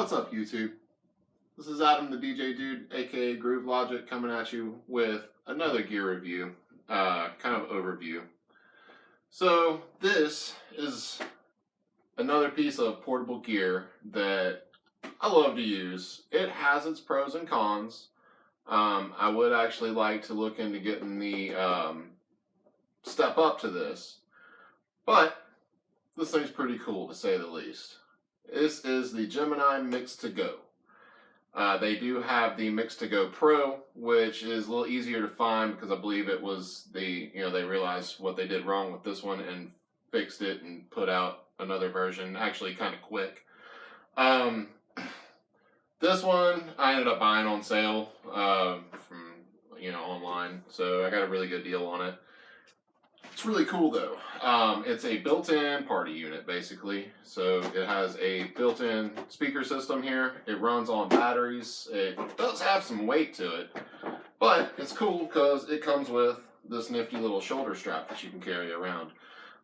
What's up, YouTube? This is Adam the DJ Dude, aka Groove Logic, coming at you with another gear review, kind of overview. So this is another piece of portable gear that I love to use. It has its pros and cons. I would actually like to look into getting the step up to this, but this thing's pretty cool to say the least. This is the Gemini Mix2Go. They do have the Mix2Go Pro, which is a little easier to find because I believe it was they realized what they did wrong with this one and fixed it and put out another version actually kind of quick. This one I ended up buying on sale from online, so I got a really good deal on it. It's really cool though. It's a built-in party unit basically. So it has a built-in speaker system here. It runs on batteries. It does have some weight to it, but it's cool because it comes with this nifty little shoulder strap that you can carry around.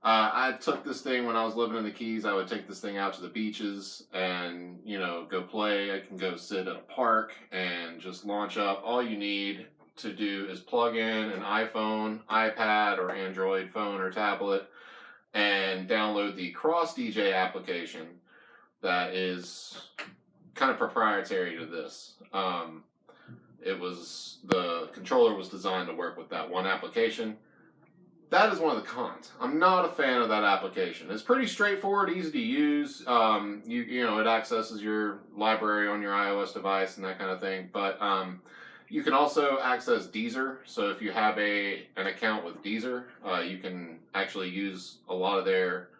I took this thing when I was living in the Keys. I would take this thing out to the beaches and go play. I can go sit at a park and just launch up. All you need to do is plug in an iPhone, iPad, or Android phone or tablet and download the Cross DJ application that is kind of proprietary to this. The controller was designed to work with that one application. That is one of the cons. I'm not a fan of that application. It's pretty straightforward, easy to use. It accesses your library on your iOS device and that kind of thing, but you can also access Deezer. So if you have an account with Deezer, you can actually use a lot of their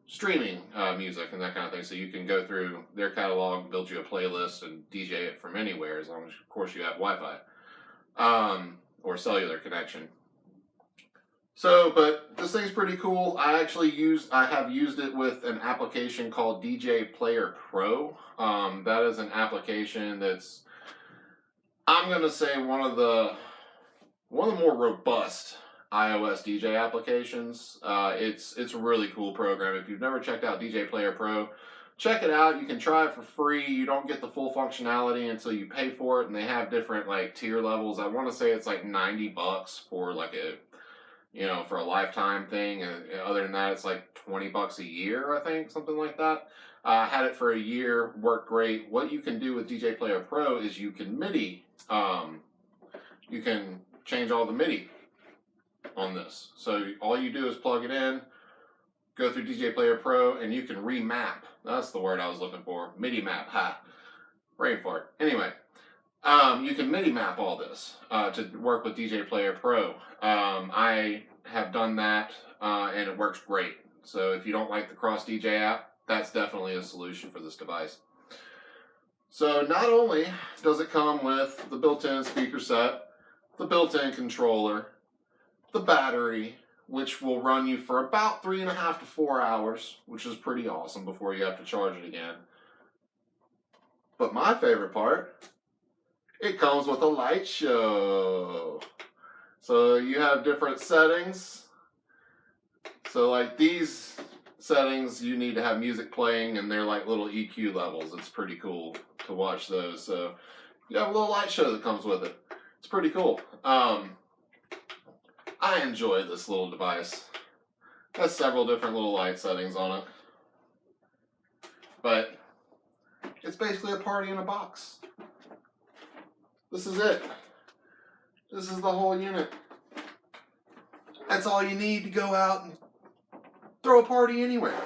streaming music and that kind of thing. So you can go through their catalog, build you a playlist, and DJ it from anywhere, as long as, of course, you have Wi-Fi or cellular connection. So, but this thing's pretty cool. I have used it with an application called DJ Player Pro. That is an application that's, I'm gonna say, one of the more robust iOS DJ applications. It's a really cool program. If you've never checked out DJ Player Pro, check it out. You can try it for free. You don't get the full functionality until you pay for it, and they have different tier levels. I want to say it's like $90 for for a lifetime thing. And other than that, it's like $20 a year, I think, something like that. Had it for a year, worked great. What you can do with DJ Player Pro is you can MIDI. You can change all the MIDI on this. So all you do is plug it in, go through DJ Player Pro, and you can remap. That's the word I was looking for. MIDI map. Ha. Brain fart. Anyway, you can MIDI map all this to work with DJ Player Pro. I have done that, and it works great. So if you don't like the Cross DJ app, that's definitely a solution for this device. So not only does it come with the built-in speaker set, the built-in controller, the battery, which will run you for about 3.5 to 4 hours, which is pretty awesome before you have to charge it again. But my favorite part, it comes with a light show. So you have different settings. So like these settings, you need to have music playing, and they're like little EQ levels. It's pretty cool to watch those. So you have a little light show that comes with it. It's pretty cool. I enjoy this little device. It has several different little light settings on it. But it's basically a party in a box. This is it. This is the whole unit. That's all you need to go out and throw a party anywhere.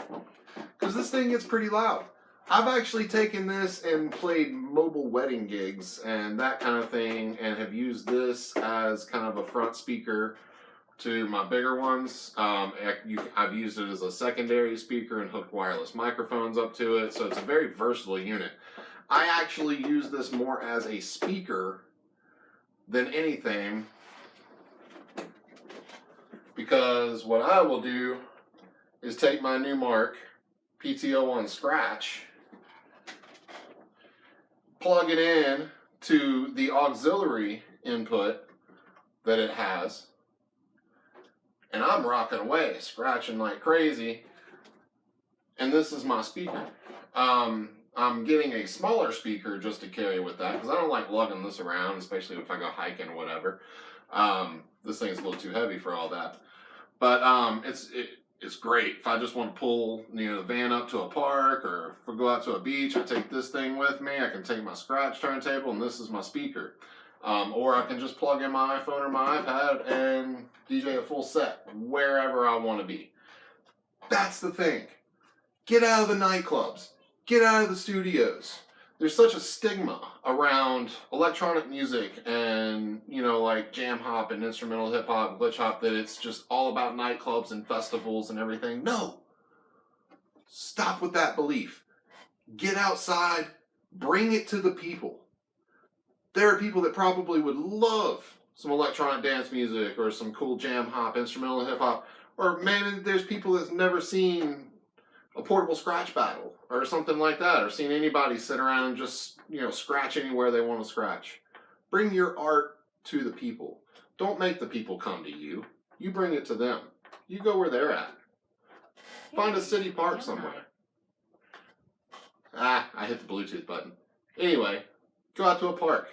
Because this thing gets pretty loud. I've actually taken this and played mobile wedding gigs and that kind of thing, and have used this as kind of a front speaker to my bigger ones. I've used it as a secondary speaker and hooked wireless microphones up to it, so it's a very versatile unit. I actually use this more as a speaker than anything, because what I will do is take my new Mark PTO on Scratch, plug it in to the auxiliary input that it has, and I'm rocking away, scratching like crazy, and this is my speaker. I'm getting a smaller speaker just to carry with that, because I don't like lugging this around, especially if I go hiking or whatever. This thing's a little too heavy for all that. But it's great. If I just want to pull the van up to a park, or if I go out to a beach, I take this thing with me. I can take my scratch turntable, and this is my speaker. Or I can just plug in my iPhone or my iPad and DJ a full set wherever I want to be. That's the thing. Get out of the nightclubs. Get out of the studios. There's such a stigma around electronic music and, like jam hop and instrumental hip hop, glitch hop, that it's just all about nightclubs and festivals and everything. No. Stop with that belief. Get outside. Bring it to the people. There are people that probably would love some electronic dance music or some cool jam hop, instrumental hip hop, or maybe there's people that's never seen a portable scratch battle or something like that, or seen anybody sit around and just, scratch anywhere they want to scratch. Bring your art to the people. Don't make the people come to you. You bring it to them. You go where they're at. Find a city park somewhere. I hit the Bluetooth button. Anyway, go out to a park.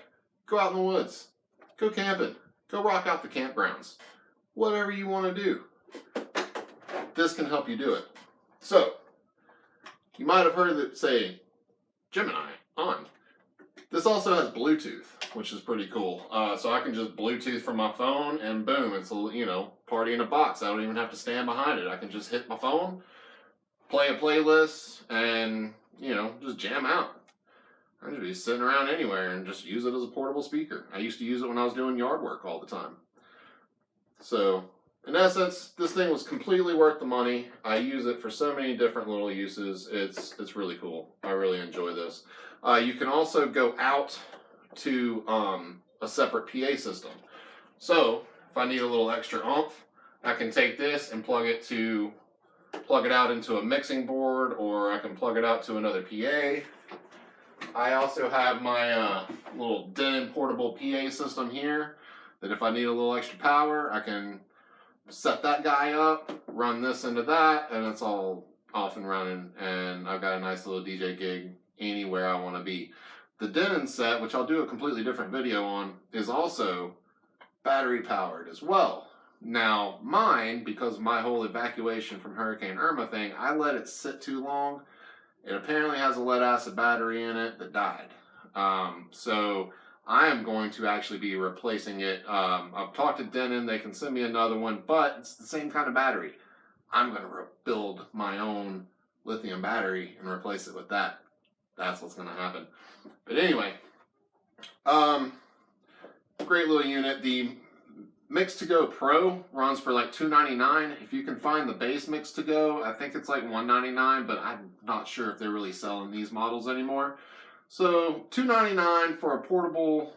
Go out in the woods. Go camping. Go rock out the campgrounds. Whatever you want to do. This can help you do it. So, you might have heard it say Gemini on. This also has Bluetooth, which is pretty cool. So I can just Bluetooth from my phone, and boom, it's a party in a box. I don't even have to stand behind it. I can just hit my phone, play a playlist, and just jam out. I can just be sitting around anywhere and just use it as a portable speaker. I used to use it when I was doing yard work all the time. So, in essence, this thing was completely worth the money. I use it for so many different little uses. It's really cool. I really enjoy this. You can also go out to a separate PA system. So, if I need a little extra oomph, I can take this and plug it out into a mixing board, or I can plug it out to another PA. I also have my little Denon portable PA system here, that if I need a little extra power, I can set that guy up, run this into that, and it's all off and running, and I've got a nice little DJ gig anywhere I want to be. The Denon set, which I'll do a completely different video on, is also battery powered as well. Now, mine, because of my whole evacuation from Hurricane Irma thing, I let it sit too long. It apparently has a lead acid battery in it that died. So I am going to actually be replacing it. I've talked to Denon, they can send me another one, but it's the same kind of battery. I'm going to build my own lithium battery and replace it with that. That's what's going to happen. But anyway, great little unit. The Mix2Go Pro runs for like $299. If you can find the base Mix2Go, I think it's like $199, but I'm not sure if they're really selling these models anymore. So $299 for a portable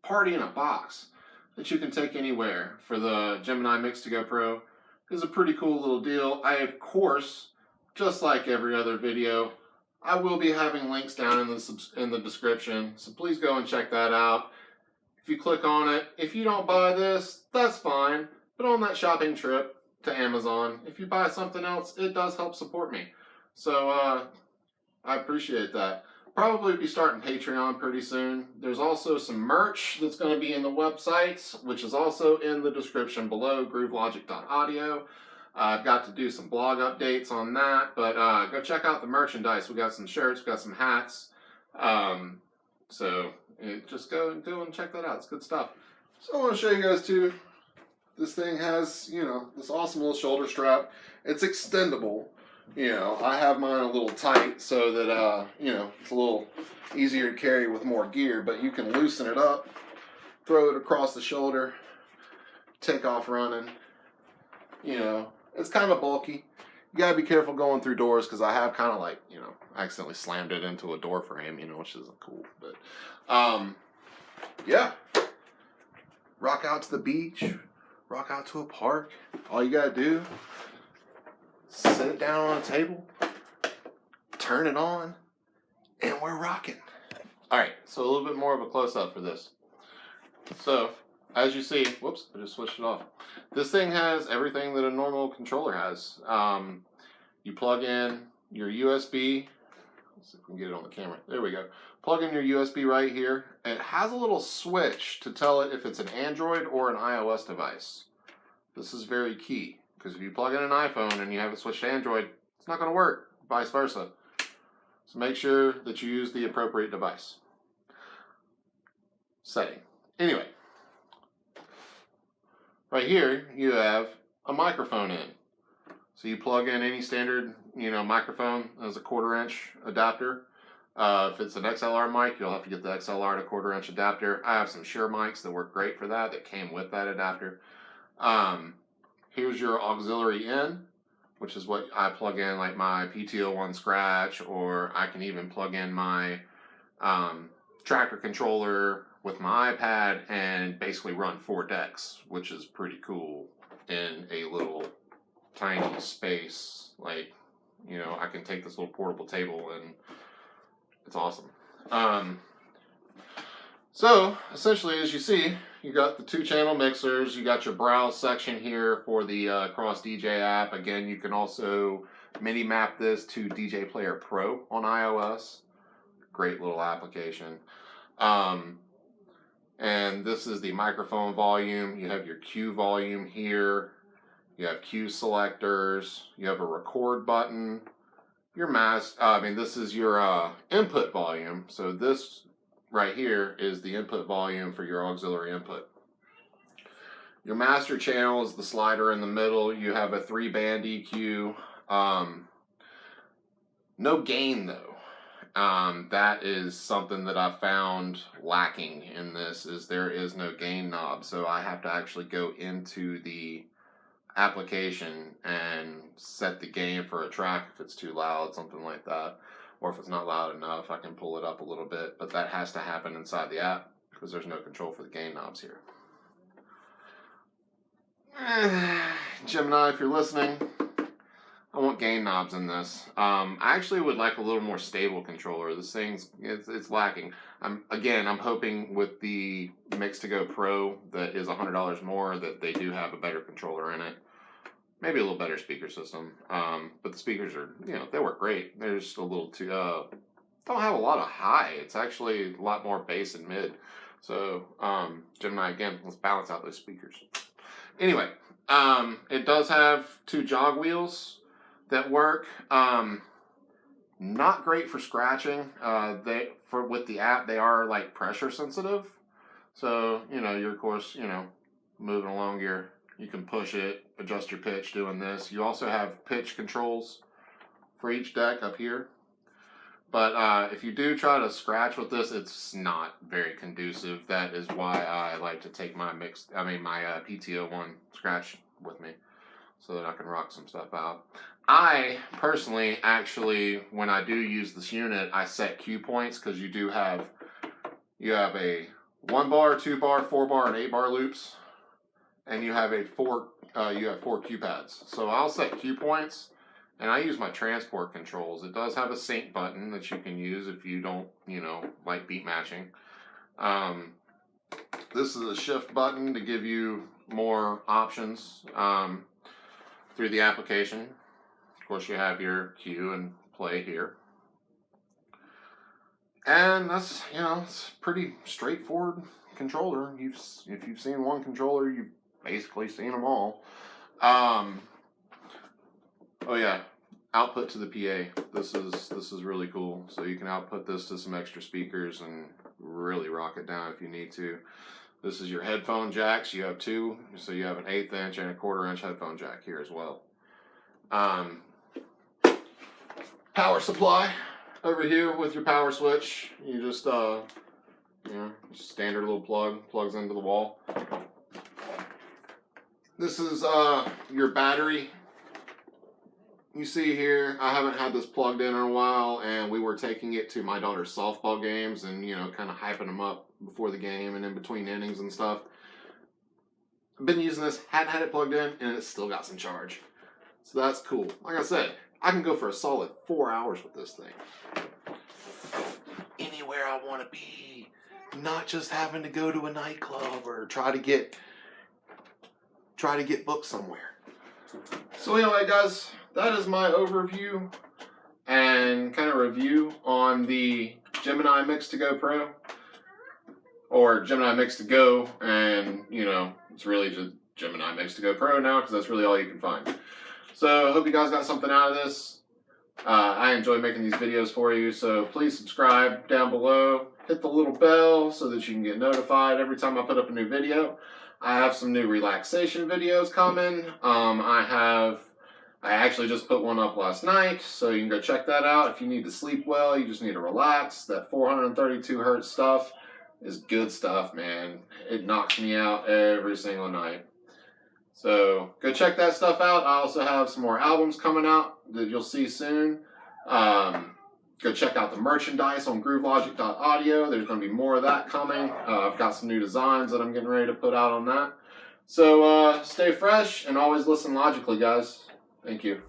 party in a box that you can take anywhere for the Gemini Mix2Go Pro is a pretty cool little deal. I, of course, just like every other video, I will be having links down in the description, so please go and check that out. If you click on it, if you don't buy this, that's fine. But on that shopping trip to Amazon, if you buy something else, it does help support me. So I appreciate that. Probably be starting Patreon pretty soon. There's also some merch that's going to be in the website, which is also in the description below, groovelogic.audio. I've got to do some blog updates on that, but go check out the merchandise. We got some shirts, we got some hats. So just go and check that out. It's good stuff. So I want to show you guys too. This thing has, this awesome little shoulder strap. It's extendable. I have mine a little tight so that, it's a little easier to carry with more gear, but you can loosen it up, throw it across the shoulder, take off running. It's kind of bulky. You gotta be careful going through doors, because I have kind of like, accidentally slammed it into a door frame, which isn't cool. But, yeah. Rock out to the beach, rock out to a park. All you gotta do, sit it down on a table, turn it on, and we're rocking. Alright, so a little bit more of a close-up for this. So, as you see, whoops, I just switched it off. This thing has everything that a normal controller has. You plug in your USB Let's see if we can get it on the camera. There we go. Plug in your USB right here. It has a little switch to tell it if it's an Android or an iOS device. This is very key, because if you plug in an iPhone and you have it switched to Android, it's not going to work, vice versa. So make sure that you use the appropriate device. Setting. Anyway, right here you have a microphone in. So you plug in any standard, microphone as a 1/4 inch adapter. If it's an XLR mic, you'll have to get the XLR to 1/4 inch adapter. I have some Shure mics that work great for that came with that adapter. Here's your auxiliary in, which is what I plug in, like my PTO1 Scratch, or I can even plug in my tractor controller with my iPad and basically run 4 decks, which is pretty cool in a little tiny space. Like, I can take this little portable table and it's awesome. So essentially, as you see, you got the 2-channel mixers. You got your browse section here for the Cross DJ app. Again, you can also mini map this to DJ Player Pro on iOS. Great little application. And this is the microphone volume. You have your Q volume here. You have Q selectors. You have a record button. This is your input volume. So this right here is the input volume for your auxiliary input. Your master channel is the slider in the middle. You have a 3-band EQ. No gain though. That is something that I found lacking in this, is there is no gain knob. So I have to actually go into the application and set the gain for a track if it's too loud, something like that. Or if it's not loud enough, I can pull it up a little bit, but that has to happen inside the app because there's no control for the gain knobs here. Gemini, if you're listening, I want gain knobs in this. I actually would like a little more stable controller. This thing's, it's lacking. I'm hoping with the Mix2Go Pro that is $100 more that they do have a better controller in it. Maybe a little better speaker system. But the speakers are, they work great. They're just a little too, don't have a lot of high. It's actually a lot more bass and mid. So, Gemini, again, let's balance out those speakers. Anyway, it does have 2 jog wheels that work. Not great for scratching. With the app, they are like pressure sensitive. So, you're of course, moving along you can push it, adjust your pitch doing this. You also have pitch controls for each deck up here. But if you do try to scratch with this, it's not very conducive. That is why I like to take my PTO1 Scratch with me so that I can rock some stuff out. I personally, actually, when I do use this unit, I set cue points because you have a 1-bar, 2-bar, 4-bar, and 8-bar loops. And you have 4 cue pads. So I'll set cue points, and I use my transport controls. It does have a sync button that you can use if you don't, like beat matching. This is a shift button to give you more options through the application. Of course, you have your cue and play here. And that's, it's a pretty straightforward controller. If you've seen one controller, you've basically seen them all. Oh yeah, output to the PA. This is really cool. So you can output this to some extra speakers and really rock it down if you need to. This is your headphone jacks. You have 2, so you have an 1/8 inch and a 1/4 inch headphone jack here as well. Power supply over here with your power switch. You just standard little plugs into the wall. This is your battery. You see here, I haven't had this plugged in a while, and we were taking it to my daughter's softball games and, kind of hyping them up before the game and in between innings and stuff. I've been using this, hadn't had it plugged in, and it's still got some charge. So that's cool. Like I said, I can go for a solid 4 hours with this thing. Anywhere I want to be. Not just having to go to a nightclub or try to get booked somewhere. So anyway, guys, that is my overview and kind of review on the Gemini Mix2Go Pro, or Gemini Mix2Go, and you know, it's really just Gemini Mix2Go Pro now because that's really all you can find. So I hope you guys got something out of this. I enjoy making these videos for you, so please subscribe down below. Hit the little bell so that you can get notified every time I put up a new video. I have some new relaxation videos coming. I actually just put one up last night, so you can go check that out. If you need to sleep well, you just need to relax. That 432 hertz stuff is good stuff, man. It knocks me out every single night. So go check that stuff out. I also have some more albums coming out that you'll see soon. Go check out the merchandise on groovelogic.audio. There's going to be more of that coming. I've got some new designs that I'm getting ready to put out on that. So stay fresh and always listen logically, guys. Thank you.